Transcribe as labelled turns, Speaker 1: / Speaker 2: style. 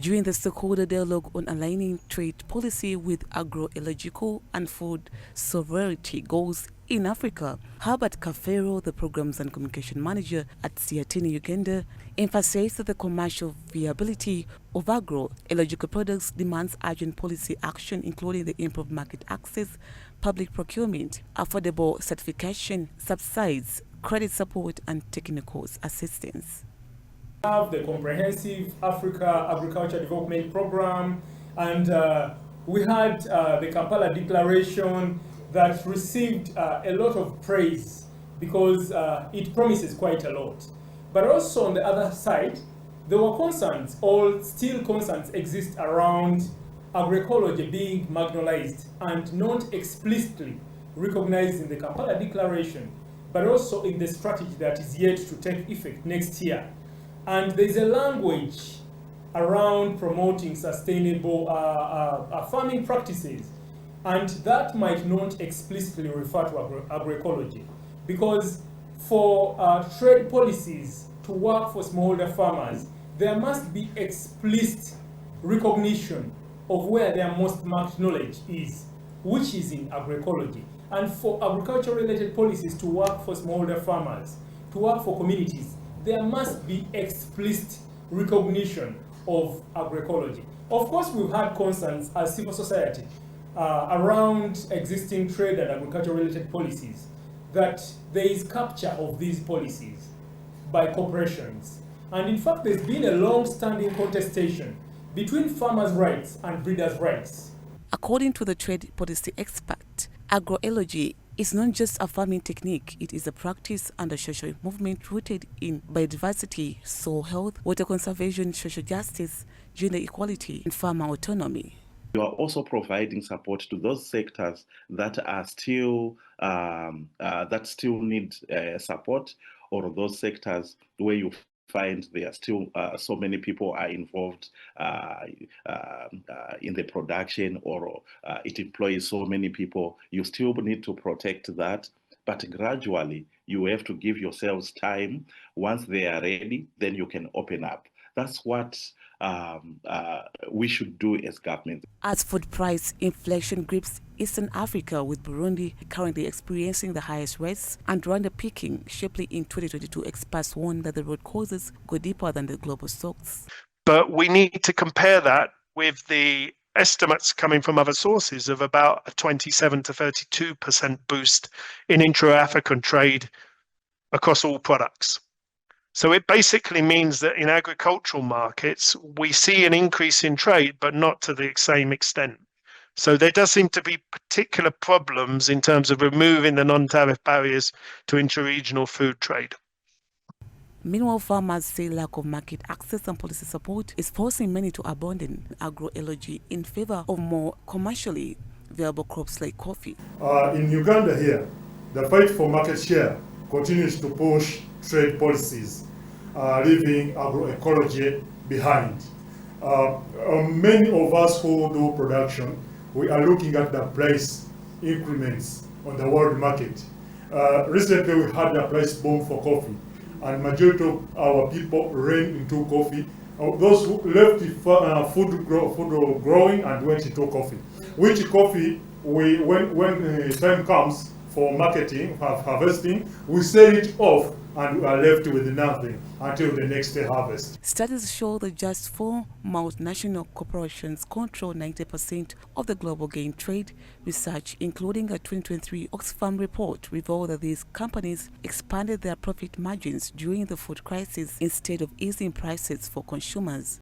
Speaker 1: During the stakeholder dialogue on aligning trade policy with agro-ecological and food sovereignty goals in Africa, Herbert Kafeero, the Programs and Communication Manager at SEATINI Uganda, emphasized that the commercial viability of agro-ecological products demands urgent policy action, including the improved market access, public procurement, affordable certification, subsidies, credit support, and technical assistance.
Speaker 2: Have the comprehensive Africa Agriculture Development Program, and we had the Kampala Declaration that received a lot of praise because it promises quite a lot. But also on the other side, there were concerns, or still concerns exist around agroecology being marginalized and not explicitly recognized in the Kampala Declaration, but also in the strategy that is yet to take effect next year. And there's a language around promoting sustainable farming practices, and that might not explicitly refer to agroecology, because for trade policies to work for smallholder farmers, there must be explicit recognition of where their most marked knowledge is, which is in agroecology. And for agriculture-related policies to work for smallholder farmers, to work for communities, there must be explicit recognition of agroecology. Of course, we've had concerns as civil society around existing trade and agriculture-related policies, that there is capture of these policies by corporations. And in fact, there's been a long-standing contestation between farmers' rights and breeders' rights.
Speaker 1: According to the trade policy expert, agroecology is not just a farming technique, it is a practice and a social movement rooted in biodiversity, soil health, water conservation, social justice, gender equality, and farmer autonomy.
Speaker 3: You are also providing support to those sectors that are still need support, or those sectors where you find there are still so many people are involved in the production, or it employs so many people. You still need to protect that, but gradually you have to give yourselves time. Once they are ready, then you can open up. That's what we should do as government.
Speaker 1: As food price inflation grips Eastern Africa, with Burundi currently experiencing the highest rates and Rwanda peaking sharply in 2022, experts warn that the root causes go deeper than the global stocks.
Speaker 4: But we need to compare that with the estimates coming from other sources of about a 27 to 32% boost in intra-African trade across all products. So it basically means that in agricultural markets, we see an increase in trade, but not to the same extent. So there does seem to be particular problems in terms of removing the non-tariff barriers to inter-regional food trade.
Speaker 1: Meanwhile, farmers say lack of market access and policy support is forcing many to abandon agroecology in favor of more commercially viable crops like coffee.
Speaker 5: In Uganda here, the fight for market share continues to push trade policies, leaving agroecology behind. Many of us who do production, we are looking at the price increments on the world market. Recently, we had a price boom for coffee, and majority of our people ran into coffee. Those who left the food growing and went into coffee. Which coffee, when time comes for marketing, harvesting, we sell it off and we are left with nothing until the next harvest.
Speaker 1: Studies show that just 4 multinational corporations control 90% of the global grain trade. Research, including a 2023 Oxfam report, revealed that these companies expanded their profit margins during the food crisis instead of easing prices for consumers.